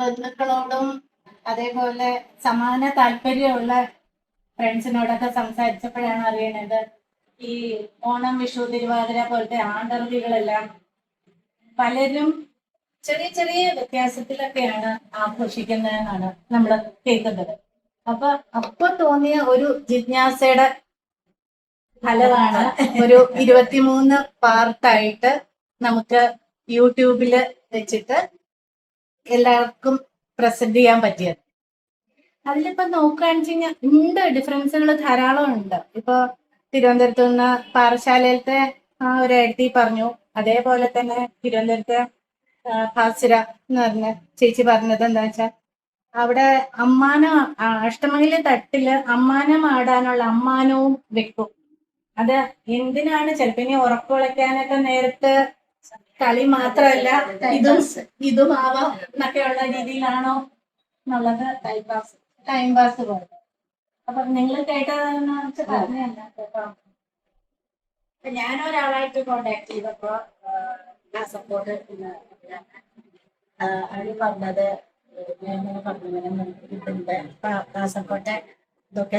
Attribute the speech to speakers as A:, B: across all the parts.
A: ബന്ധുക്കളോടും അതേപോലെ സമാന താല്പര്യമുള്ള ഫ്രണ്ട്സിനോടൊക്കെ സംസാരിച്ചപ്പോഴാണ് അറിയണത് ഈ ഓണം, വിഷു, തിരുവാതിര പോലത്തെ ആണ്ടർലികളെല്ലാം പലരും ചെറിയ ചെറിയ വ്യത്യാസത്തിലൊക്കെയാണ് ആഘോഷിക്കുന്നതെന്നാണ് നമ്മൾ കേൾക്കുന്നത്. അപ്പൊ തോന്നിയ ഒരു ജിജ്ഞാസയുടെ ഫലമാണ് ഒരു 23 പാർട്ടായിട്ട് നമുക്ക് യൂട്യൂബില് വെച്ചിട്ട് എല്ലാവർക്കും പ്രസന്റ് ചെയ്യാൻ പറ്റിയത്. അതിലിപ്പോ നോക്കുകയാണെന്ന് വെച്ച് കഴിഞ്ഞാൽ ഉണ്ട്, ഡിഫറൻസുകൾ ധാരാളം ഉണ്ട്. ഇപ്പൊ തിരുവനന്തപുരത്ത് നിന്ന് പാറശാലയിലത്തെ ഒരു എഴുതി പറഞ്ഞു. അതേപോലെ തന്നെ തിരുവനന്തപുരത്തെ ഭാസുര എന്ന് പറഞ്ഞ ചേച്ചി പറഞ്ഞത് എന്താ വെച്ചാൽ അവിടെ അഷ്ടമംഗലി തട്ടില് അമ്മാനം ആടാനുള്ള അമ്മാനവും വെക്കും. അത് എന്തിനാണ്? ചിലപ്പോ ഇനി ഉറക്കുളയ്ക്കാനൊക്കെ നേരത്തെ കളി മാത്രമല്ല ഇതും ആവാം എന്നൊക്കെയുള്ള രീതിയിലാണോ എന്നുള്ളത് ടൈം പാസ് പോലെ. അപ്പൊ നിങ്ങൾ കേട്ടതെന്ന് വെച്ചാൽ പറഞ്ഞല്ല കേട്ടോ.
B: ഞാനൊരാളായിട്ട് കോണ്ടാക്ട് ചെയ്തപ്പോ കാസർഗോഡ് അവര് പറഞ്ഞത് പറഞ്ഞിട്ടുണ്ട് കാസർഗോട്ടെ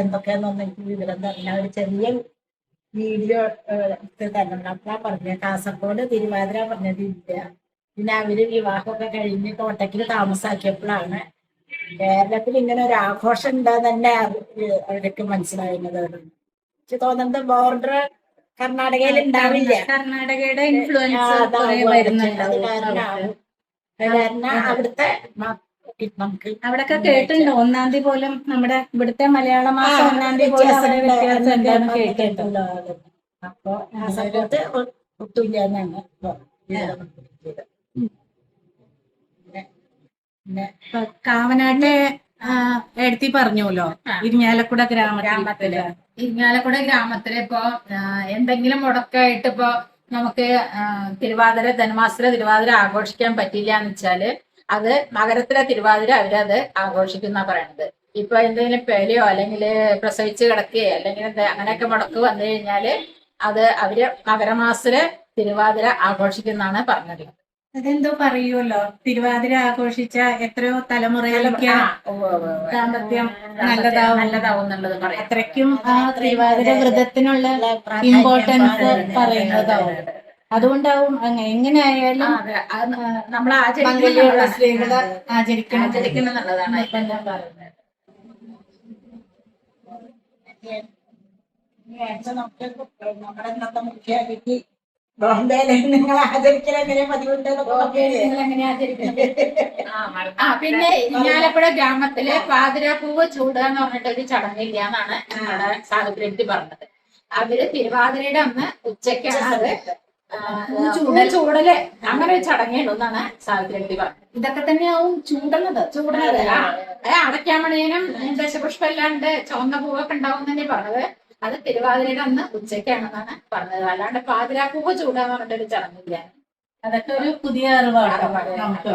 B: എന്തൊക്കെയാന്നൊന്നും എനിക്ക് വിവരം തരണം. ഒരു ചെറിയ വീഡിയോ തന്നെ അപ്പളാ പറഞ്ഞ കാസർഗോഡ് തിരുവാതിര പറഞ്ഞതില്ല. പിന്നെ അവര് വിവാഹമൊക്കെ കഴിഞ്ഞ് കോട്ടയ്ക്ക് താമസാക്കിയപ്പോഴാണ് കേരളത്തിൽ ഇങ്ങനെ ഒരു ആഘോഷം ഉണ്ടാന്ന് തന്നെ അവർക്ക് മനസ്സിലാവുന്നത്. എനിക്ക് തോന്നുന്നത് ബോർഡർ കർണാടകയിൽ ഉണ്ടാവില്ല.
A: കർണാടകയുടെ ഇൻഫ്ലുവൻസ്
B: കാരണം അവിടുത്തെ നമുക്ക്
A: അവിടൊക്കെ കേട്ടിട്ടുണ്ട് 1-ാം തീയതി പോലും നമ്മുടെ ഇവിടുത്തെ മലയാള മാസം 1-ാം തീയതി പോലും കേട്ടിട്ടുണ്ട്.
B: അപ്പൊ കാസർഗോഡ് ഒട്ടുമില്ല എന്നാണ്
A: കാവനാട്ടെ എടുത്തി പറഞ്ഞല്ലോ ഇരിഞ്ഞാലക്കുട ഗ്രാമത്തില്
C: ഇപ്പൊ എന്തെങ്കിലും മുടക്കായിട്ട് ഇപ്പൊ നമുക്ക് ധനുമാസത്തിലെ തിരുവാതിര ആഘോഷിക്കാൻ പറ്റില്ല എന്ന് വെച്ചാല് അത് മകരത്തിലെ തിരുവാതിര അവരത് ആഘോഷിക്കുന്ന പറയണത്. ഇപ്പൊ എന്തെങ്കിലും പേലയോ അല്ലെങ്കിൽ പ്രസവിച്ച് കിടക്കുകയോ അല്ലെങ്കിൽ അങ്ങനെയൊക്കെ മുടക്ക് വന്നു കഴിഞ്ഞാല് അത് അവര് മകരമാസത്തിലെ തിരുവാതിര ആഘോഷിക്കുന്നതാണ് പറഞ്ഞത്.
A: അതെന്തോ പറയുമല്ലോ, തിരുവാതിര ആഘോഷിച്ച എത്രയോ തലമുറയിലേക്ക് ദാമ്പത്യം നല്ലതാവും
C: എന്നുള്ളത് പറയാം.
A: അത്രയ്ക്കും ആ തിരുവാതിര വ്രതത്തിനുള്ള ഇമ്പോർട്ടൻസ് പറയുന്നതാവും. അതുകൊണ്ടാവും എങ്ങനെയായാലും
C: നമ്മൾ
A: മംഗല്യമുള്ള സ്ത്രീകള് ആചരിക്കണം
C: എന്നുള്ളതാണ് ഇതെല്ലാം പറയുന്നത്.
B: നമ്മുടെ ഇന്നത്തെ മുഖ്യാതിഥി ബോംബെയില് നിങ്ങൾ ആചരിക്കലെങ്ങനെ
C: പിന്നെ ഇരിഞ്ഞാലക്കുട ഗ്രാമത്തില് പാതിരാപ്പൂവ് ചൂടുക എന്ന് പറഞ്ഞിട്ട് ഒരു ചടങ്ങില്ല എന്നാണ് നമ്മുടെ സാഹിത്യത്തിൽ പറഞ്ഞത്. അവര് തിരുവാതിരയുടെ അന്ന് ഉച്ചയ്ക്കാണ് അത് ചൂടല് അങ്ങനെ ഒരു ചടങ്ങേണ്ടു എന്നാണ് സാഹിത്യത്തിൽ പറഞ്ഞത്.
A: ഇതൊക്കെ തന്നെയാവും ചൂടുന്നത്
C: അടയ്ക്കാമണിയനും ദശപുഷ്പം അല്ലാണ്ട് ചുവന്ന പൂവൊക്കെ ഉണ്ടാവും തന്നെ പറഞ്ഞത്. അത് തിരുവാതിരയുടെ അന്ന് ഉച്ചയ്ക്കാണെന്നാണ് പറഞ്ഞത്. അല്ലാണ്ട് പാതിരാപ്പൂവ് ചൂടാന്ന് പറഞ്ഞിട്ടൊരു ചടങ്ങില്ല.
A: അതൊക്കെ ഒരു പുതിയ അറിവാണ് നമുക്ക്.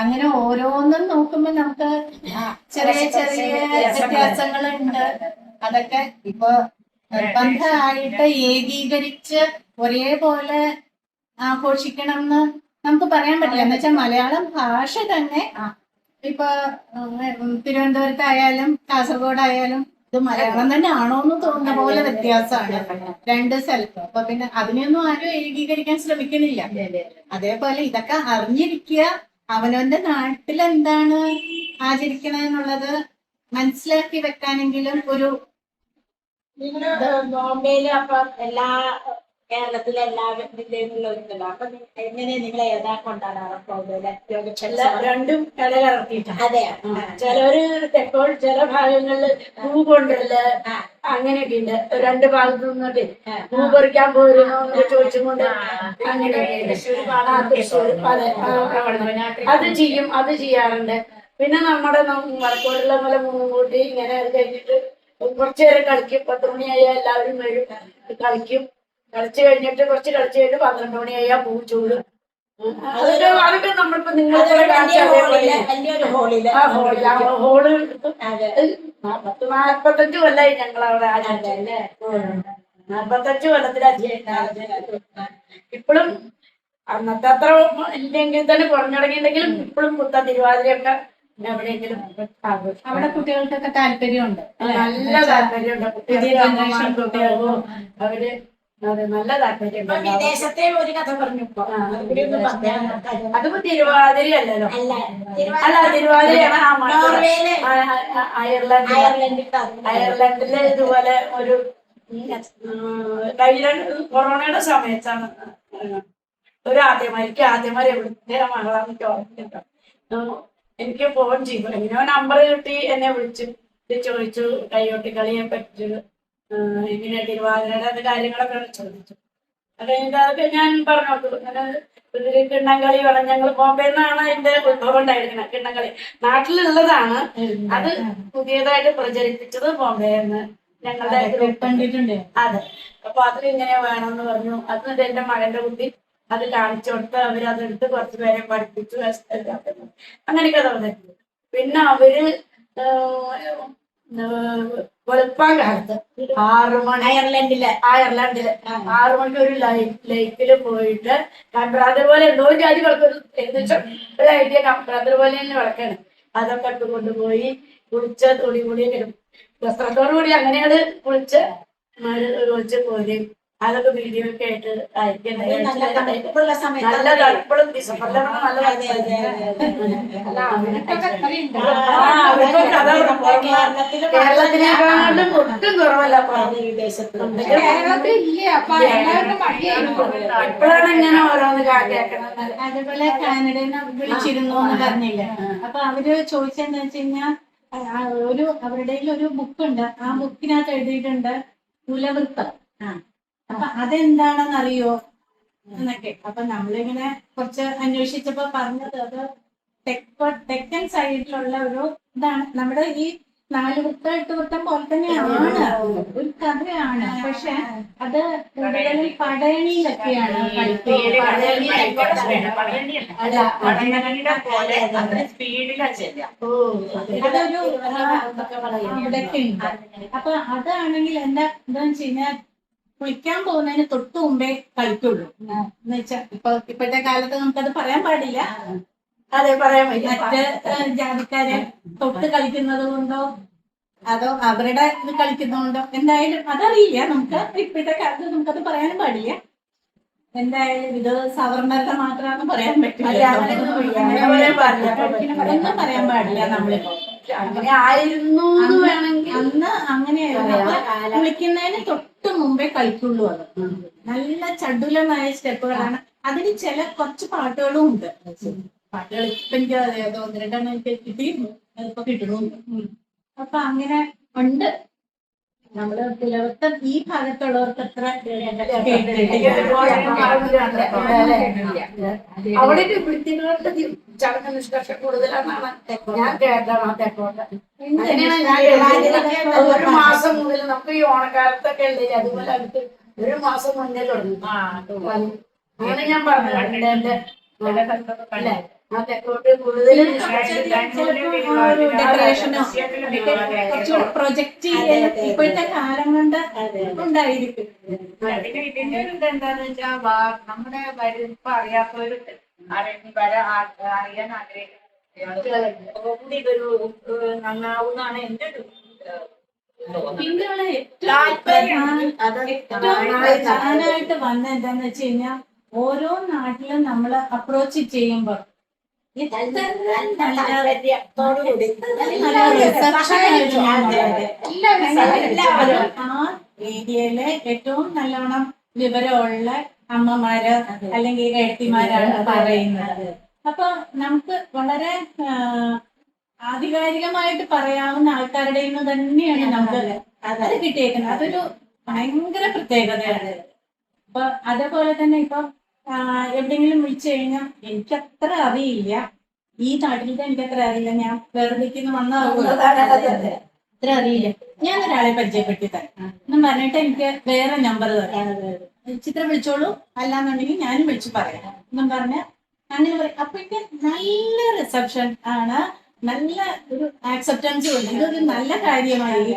A: അങ്ങനെ ഓരോന്നും നോക്കുമ്പോ നമുക്ക് ചെറിയ ചെറിയ വ്യത്യാസങ്ങളുണ്ട്. അതൊക്കെ ഇപ്പൊ നിർബന്ധമായിട്ട് ഏകീകരിച്ച് ഒരേപോലെ ആഘോഷിക്കണം എന്ന് നമുക്ക് പറയാൻ പറ്റില്ല. എന്ന് വെച്ചാൽ മലയാളം ഭാഷ തന്നെ ഇപ്പൊ തിരുവനന്തപുരത്തായാലും കാസർഗോഡായാലും ഇത് മലയാളം തന്നെ ആണോ എന്ന് തോന്നുന്ന പോലെ വ്യത്യാസമാണ് രണ്ട് സ്ഥലത്തും. അപ്പൊ പിന്നെ അതിനെയൊന്നും ആരും ഏകീകരിക്കാൻ ശ്രമിക്കണില്ല. അതേപോലെ ഇതൊക്കെ അറിഞ്ഞിരിക്കുക, അവനവന്റെ നാട്ടിലെന്താണ് ആചരിക്കണെന്നുള്ളത് മനസ്സിലാക്കി വെക്കാനെങ്കിലും ഒരു
B: ബോംബെയില് അപ്പൊ കേരളത്തിലെ എല്ലാ ജില്ലയിലുള്ളവരുണ്ടല്ലോ. അപ്പൊ എങ്ങനെ നിങ്ങൾ ഏതാ കൊണ്ടാടാറ്?
A: രണ്ടും കടകലർത്തിയിട്ടാണ്.
B: അതെ, ചിലര് തെക്കോട് ചില ഭാഗങ്ങളില് പൂ കൊണ്ടല്ല അങ്ങനെയൊക്കെ ഉണ്ട്. രണ്ട് ഭാഗത്തു നിന്നിട്ട് പൂ പറിക്കാൻ പോരുന്നോ ചോദിച്ചും കൊണ്ട് അങ്ങനെയൊക്കെ അത് ചെയ്യാറുണ്ട്. പിന്നെ നമ്മുടെ വടക്കോടുള്ള പോലെ മുൻകൂട്ടി ഇങ്ങനെ അത് കഴിഞ്ഞിട്ട് കുറച്ചു നേരം കളിക്കും. 10 മണിയായാൽ എല്ലാവരും വരും, കളിക്കും. കളിച്ചു കഴിഞ്ഞിട്ട് കുറച്ച് കളിച്ചു കഴിഞ്ഞിട്ട് 12 മണിയായാൽ പൂ ചൂടും. അതൊക്കെ നമ്മളിപ്പോ നിങ്ങളുടെ വലിയൊരു ഹോളില് ഹോള് 40-45 കൊല്ലായി ഞങ്ങളവിടെ 45 കൊല്ലത്തിലധികം ഇപ്പോഴും
D: അന്നത്തെ അത്ര ഇല്ലെങ്കിൽ തന്നെ കുറഞ്ഞു തുടങ്ങിയിട്ടുണ്ടെങ്കിലും ഇപ്പോഴും പുത്ത തിരുവാതിരയൊക്കെ എവിടെയെങ്കിലും ആഘോഷിക്കും.
A: അവിടെ കുട്ടികൾക്കൊക്കെ താല്പര്യമുണ്ട്
D: നല്ല താല്പര്യമുണ്ട്
A: പുതിയ
D: കുട്ടികൾക്ക്,
A: ജനറേഷൻ
D: അമ്മമാർക്കും
A: കുട്ടികൾക്കും.
D: അവര് അതെ നല്ല താല്പര്യമുണ്ട്.
B: വിദേശത്തെ ഒരു കഥ പറഞ്ഞു ഇപ്പൊ അതുകൂടി ഒന്ന് പറഞ്ഞാൽ
D: അതിപ്പോ തിരുവാതിരയല്ലല്ലോ.
B: അല്ല
D: അല്ല തിരുവാതിരയാണ്
B: നോർവേയിലെ
D: അയർലൻഡിലെ അയർലൻഡില് ഇതുപോലെ ഒരു കഴിഞ്ഞ കൊറോണയുടെ സമയത്താണ് ഒരു ആദ്യമാരി എവിടുത്തെ മകളാന്ന് ചോദിച്ചിട്ടോ. എനിക്ക് ഫോൺ ചെയ്തു, എങ്ങനെയോ നമ്പർ കിട്ടി, എന്നെ വിളിച്ചു ചോദിച്ചു കയ്യോട്ടിക്കളിയെ പറ്റി ഇങ്ങനെ തിരുവാതിരയുടെ കാര്യങ്ങളൊക്കെ ചോദിച്ചു. അത് കഴിഞ്ഞിട്ട് അതൊക്കെ ഞാൻ പറഞ്ഞു ഇങ്ങനെ ഇതില് കിണ്ണംകളി വേണം. ഞങ്ങൾ ബോംബെ നിന്നാണ് അതിന്റെ ഉത്ഭവം ഉണ്ടായിരിക്കുന്നത്. കിണ്ണംകളി നാട്ടിലുള്ളതാണ്, അത് പുതിയതായിട്ട് പ്രചരിപ്പിച്ചത് ബോംബെന്ന് ഞങ്ങളുടെ ഗ്രൂപ്പ്
A: കണ്ടിട്ടുണ്ട്.
D: അതെ. അപ്പൊ അതിൽ ഇങ്ങനെ വേണമെന്ന് പറഞ്ഞു. അത് എന്റെ മകന്റെ കുട്ടി അത് കാണിച്ചു കൊടുത്ത് അവരതെടുത്ത് കുറച്ച് പേരെ പഠിപ്പിച്ചു. അങ്ങനെയൊക്കെ തോന്നിട്ടുണ്ട്. പിന്നെ അവര് വെളുപ്പാൻ കാലത്ത് 6 മണി അയർലൻഡില് 6 മണിക്ക് ഒരു ലൈറ്റില് പോയിട്ട് കമ്പ്രാന്തർ പോലെ എന്തോ ജാതി വിളക്കൊരു ഏകദേശം ഒരു ഐഡിയ കമ്പ്രാന്തർ പോലെ തന്നെ വിളക്കാണ്. അതൊക്കെ ഇട്ട് കൊണ്ടുപോയി കുളിച്ച് തുണികൂടി വസ്ത്രത്തോടു കൂടി അങ്ങനെയാണ് കുളിച്ച് പോരും. അതൊക്കെ വീഡിയോ ഒക്കെ ആയിട്ട് അയക്കുന്നത്.
B: നല്ല തണുപ്പുള്ള സമയത്ത്
D: നല്ല തണുപ്പും ഡിസംബറിലാണ് നല്ല കേരളത്തിനേക്കാളും ഒട്ടും കുറവല്ല
B: വിദേശത്ത്
D: ഇപ്പോഴാണ് ഇങ്ങനെ ഓരോന്ന് കേൾക്കണത്.
A: അതേപോലെ കാനഡയിൽ വിളിച്ചിരുന്നു എന്ന് പറഞ്ഞില്ല. അപ്പൊ അവര് ചോദിച്ചെന്താ വെച്ച് കഴിഞ്ഞാൽ അവരുടെ ഒരു ബുക്കുണ്ട്. ആ ബുക്കിനകത്ത് എഴുതിയിട്ടുണ്ട് കുലവൃത്തം. അപ്പൊ അതെന്താണെന്ന് അറിയോ എന്നൊക്കെ. അപ്പൊ നമ്മളിങ്ങനെ കുറച്ച് അന്വേഷിച്ചപ്പോ പറഞ്ഞത് അത് തെക്കൻ സൈഡിലുള്ള ഒരു ഇതാണ്. നമ്മുടെ ഈ 4 വൃത്തം 8 വൃത്തം പോലെ തന്നെയാണ്, ഒരു കഥയാണ്. പക്ഷെ അത് കൂടുതലും പടയണിയിലൊക്കെയാണ് അതൊരു ഇവിടെയൊക്കെ ഉണ്ട്. അപ്പൊ അതാണെങ്കിൽ എന്താന്ന് വെച്ച് കഴിഞ്ഞാൽ കുളിക്കാൻ പോകുന്നതിന് തൊട്ട് മുമ്പേ കളിക്കുള്ളൂ എന്ന് വെച്ചാൽ ഇപ്പോഴത്തെ കാലത്ത് നമുക്കത് പറയാൻ പാടില്ല.
D: അതെ, പറയാൻ
A: മറ്റ് ജാതിക്കാരെ തൊട്ട് കളിക്കുന്നത് കൊണ്ടോ അതോ അവരുടെ ഇത് കളിക്കുന്നതുകൊണ്ടോ എന്തായാലും അതറിയില്ല. നമുക്ക് ഇപ്പോഴത്തെ കാലത്ത് നമുക്കത് പറയാനും പാടില്ല. എന്തായാലും ഇത് സവർണരുടെ മാത്രമാണെന്ന് പറയാൻ പറ്റില്ല. ഒന്നും പറയാൻ പാടില്ല നമ്മളിപ്പോ.
D: അങ്ങനെ ആയിരുന്നു വേണമെങ്കിൽ
A: അന്ന് അങ്ങനെയായിരുന്നു. കുളിക്കുന്നതിന് തൊട്ട് മുമ്പേ കളിക്കുള്ളൂ. അത് നല്ല ചടുലമായ സ്റ്റെപ്പുകളാണ്. അതിന് കുറച്ച് പാട്ടുകളും ഉണ്ട്. പാട്ടുകൾ ഇപ്പൊ എനിക്ക് അതേതോ 1-2 എനിക്ക് കിട്ടിയിരുന്നു, അതിപ്പോ കിട്ടണുണ്ട്. അപ്പൊ അങ്ങനെ ഉണ്ട്. നമ്മള് പുലർത്തം ഈ ഭാഗത്തുള്ളവർക്ക് അത്ര
D: അവിടെ വൃത്തികളുടെ ചടങ്ങ് നിഷ്കർഷ കൂടുതലാണെന്നാണ് ഞാൻ കേട്ടതാണ്. തെക്കോട്ട് അങ്ങനെയാണ് ഞാൻ കേട്ടത്. 1 മാസം മുതൽ നമുക്ക് ഈ ഓണക്കാലത്തൊക്കെ ഉള്ളത് അതുപോലെ അടുത്ത് 1 മാസം മുന്നേ തുടങ്ങി. അങ്ങനെ ഞാൻ പറഞ്ഞു കണ്ടിട്ട് ആ തെക്കോട്ട് കൂടുതൽ
A: ഡെക്കറേഷനോ കുറച്ച് പ്രൊജക്ട് ഇപ്പോഴത്തെ കാലം കൊണ്ട് ഉണ്ടായിരിക്കും.
C: ഇതിന്റെ ഒരു ഇതെന്താന്ന് വെച്ചാ നമ്മുടെ ഇപ്പൊ അറിയാത്തവര് അറിയാൻ ആഗ്രഹിക്കുന്ന ഇതൊരു നന്നാവുന്നാണ് എന്റെ ഒരു
A: ഇന്ത്യയിലെ ഏറ്റവും പ്രധാനമായിട്ട് വന്ന എന്താന്ന് വെച്ച് കഴിഞ്ഞാൽ ഓരോ നാട്ടിലും നമ്മൾ അപ്രോച്ച് ചെയ്യുമ്പോൾ ആ ഏരിയയിലെ ഏറ്റവും നല്ലോണം വിവരമുള്ള അമ്മമാര് അല്ലെങ്കിൽ എഴുത്തിമാരാണ് പറയുന്നത്. അപ്പൊ നമുക്ക് വളരെ ആധികാരികമായിട്ട് പറയാവുന്ന ആൾക്കാരുടെ നിന്ന് തന്നെയാണ് നമുക്ക് അത് കിട്ടിയേക്കുന്നത്. അതൊരു ഭയങ്കര പ്രത്യേകതയാണ്. അപ്പൊ അതേപോലെ തന്നെ ഇപ്പൊ എവിടെയെങ്കിലും വിളിച്ചു കഴിഞ്ഞാൽ എനിക്കത്ര അറിയില്ല, ഈ നാട്ടിലത്തെ എനിക്കത്ര അറിയില്ല, ഞാൻ വേറെന്ന് വന്നതാണ്, അത്ര അറിയില്ല, ഞാൻ ഒരാളെ പരിചയപ്പെടുത്തി തരാം എന്നും പറഞ്ഞിട്ട് എനിക്ക് വേറെ നമ്പർ തരാം, ചിത്രം വിളിച്ചോളൂ, അല്ലാന്നുണ്ടെങ്കിൽ ഞാനും വിളിച്ചു പറയാം എന്നും പറഞ്ഞ അങ്ങനെ പറയും. അപ്പൊ എനിക്ക് നല്ല റിസപ്ഷൻ ആണ്. നല്ല ഒരു ആക്സെപ്റ്റൻസ് ഉണ്ട്. ഇതൊരു നല്ല കാര്യമായി,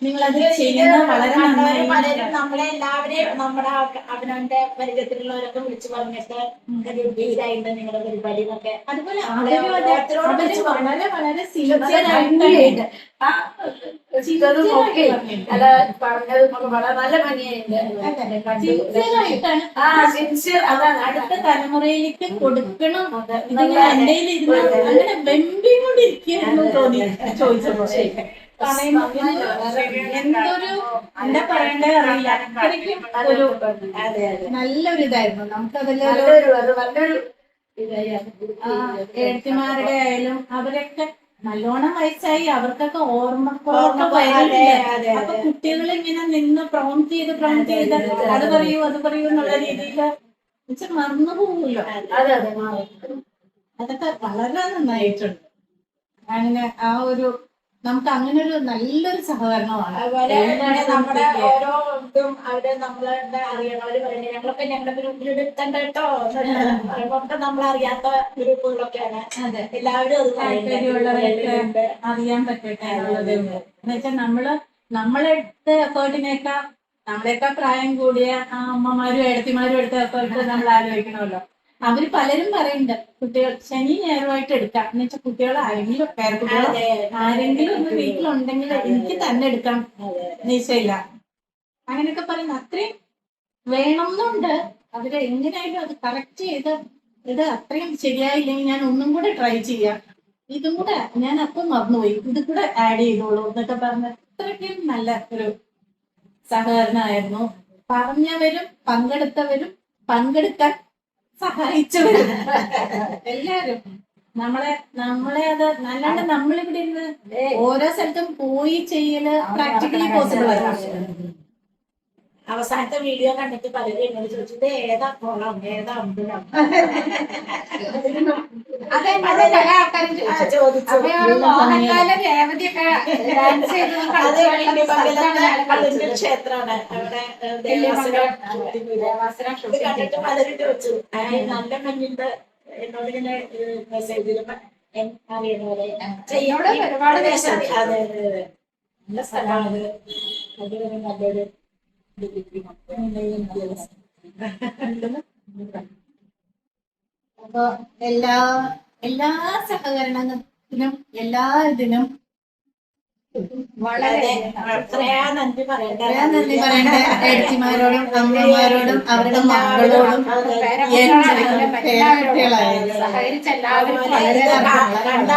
A: നിങ്ങളത് ചെയ്യുന്നത് വളരെ നന്നായി.
B: പലരും നമ്മളെ എല്ലാവരെയും നമ്മുടെ അവനവന്റെ പരിചയത്തിലുള്ളവരൊക്കെ വിളിച്ചു പറഞ്ഞിട്ട് ഗംഭീരായിട്ട് നിങ്ങളുടെ പരിപാടി എന്നൊക്കെ
A: അതുപോലെ
B: നമ്മളെ
A: അവരും അതെ,
B: ഓരോരുത്തരോട്
A: അവര്
B: വിളിച്ച്
A: വളരെ വളരെ
D: ഇതൊക്കെ
A: സിൻസിയർ ആയിട്ട്
D: ഭംഗിയായിട്ട് ആ ഇതൊന്നും നോക്കി അല്ല പറഞ്ഞത് നമുക്ക് വളരെ നല്ല ഭംഗിയായിട്ട്
A: ആയിട്ടാണ്
D: ആ സിൻസിയർ അതാണ്
A: അടുത്ത തലമുറയിലേക്ക് കൊടുക്കണം. ഇത്
D: നല്ല
A: എന്റെ ഇരുന്ന് അങ്ങനെ വെമ്പിക്കൊണ്ടിരിക്കുന്നു തോന്നി ചോദിച്ചപ്പോ. പറയുമ്പോ എന്തൊരു എന്താ പറയണ്ടേ അറിയില്ല, അത്രയ്ക്കും ഒരു നല്ലൊരു ഇതായിരുന്നു. നമുക്കതിലൊരു
D: നല്ലൊരു
A: എഴുത്തുമാരുടെ ആയാലും അവരൊക്കെ നല്ലോണം വയസ്സായി, അവർക്കൊക്കെ ഓർമ്മക്കുറവൊക്കെ വരുന്നുണ്ട്. അപ്പൊ കുട്ടികൾ ഇങ്ങനെ നിന്ന് പ്രോംപ്റ്റ് ചെയ്ത് അത് പറയൂ എന്നുള്ള രീതിയിൽ മറന്നു പോകുമല്ലോ.
D: അതെ
A: അതൊക്കെ വളരെ നന്നായിട്ടുണ്ട്. അങ്ങനെ ആ ഒരു നമുക്ക് അങ്ങനെ ഒരു നല്ലൊരു സഹകരണമാണ്.
B: അതുപോലെ നമ്മുടെ ഓരോ ഇതും അവര് നമ്മളുടെ അറിയണവര് പറയുന്നത് ഞങ്ങളൊക്കെ ഞങ്ങളുടെ ഗ്രൂപ്പിൽ എടുത്തണ്ട കേട്ടോ പറയുമ്പോ നമ്മളറിയാത്ത ഗ്രൂപ്പുകളൊക്കെയാണ്.
A: അതെ,
B: എല്ലാവരും അത്
A: താല്പര്യമുള്ളവർക്ക് അറിയാൻ പറ്റട്ടെ എന്നുള്ളത്. എന്നുവെച്ചാൽ നമ്മളെടുത്ത എഫേർട്ടിനേക്കാൾ നമ്മളെക്കാൾ പ്രായം കൂടിയ ആ അമ്മമാരും ഏടത്തിമാരും എടുത്ത എഫേർട്ട് നമ്മൾ ആലോചിക്കണമല്ലോ. അവര് പലരും പറയുന്നുണ്ട് കുട്ടികൾ ശനി ഞായറുമായിട്ട് എടുക്കാം എന്ന് വെച്ചാൽ കുട്ടികൾ ആരെങ്കിലും പേരക്കുട്ടികളോ ആരെങ്കിലും ഒന്ന് വീട്ടിലുണ്ടെങ്കിൽ എനിക്ക് തന്നെ എടുക്കാം നിശ്ചയില്ല അങ്ങനെയൊക്കെ പറയുന്ന അത്രയും വേണമെന്നുണ്ട്. അവര് എങ്ങനെയായാലും അത് കറക്റ്റ് ചെയ്ത് ഇത് അത്രയും ശരിയായില്ലെങ്കിൽ ഞാൻ ഒന്നും കൂടെ ട്രൈ ചെയ്യാം, ഇതും കൂടെ ഞാൻ അപ്പം മറന്നുപോയി, ഇത് കൂടെ ആഡ് ചെയ്തോളൂ എന്നൊക്കെ പറഞ്ഞ് അത്രയ്ക്കും നല്ല ഒരു സഹകരണമായിരുന്നു. പറഞ്ഞവരും പങ്കെടുത്തവരും പങ്കെടുക്കാൻ സഹായിച്ചവരും എല്ലാരും നമ്മളെ അത് നല്ലാണ്ട് നമ്മളിവിടെ ഇരുന്ന് ഓരോ സ്ഥലത്തും പോയി ചെയ്യല് പ്രാക്ടിക്കലി പോസിബിൾ അല്ല.
B: അവസാനത്തെ വീഡിയോ കണ്ടിട്ട് പലരും എന്നോട് ചോദിച്ചത് ഏതാ കോളം ഏതാ അമ്പലം
C: അതെ, പല ആൾക്കാരും ചോദിച്ചു. അപ്പൊ മോഹൻലാല് രേവതിയൊക്കെ ഡാൻസ്
B: അതിന്റെ ക്ഷേത്രമാണ് അവിടെ ദേവാസുരം ഇത് കണ്ടിട്ട് പലരും ചോദിച്ചു നല്ല ഭംഗിയുണ്ട് എന്നോട് ഇങ്ങനെ മെസ്സേജിലും അറിയുന്ന പോലെ
C: എന്നോട് ഒരുപാട്
B: അതെ അതെ നല്ല സ്ഥലമാണ്. അത് നല്ലൊരു
A: അപ്പൊ എല്ലാ സഹകരണത്തിനും എല്ലാ ഇതിനും
B: വളരെ എത്രയാ നന്ദി പറയണ്ട
A: എഴുത്തിമാരോടും അമ്മമാരോടും അവരുടെ മക്കളോടും പേരക്കുട്ടികളായാലും
C: സഹകരിച്ച എല്ലാവരും
A: വളരെ
B: കണ്ട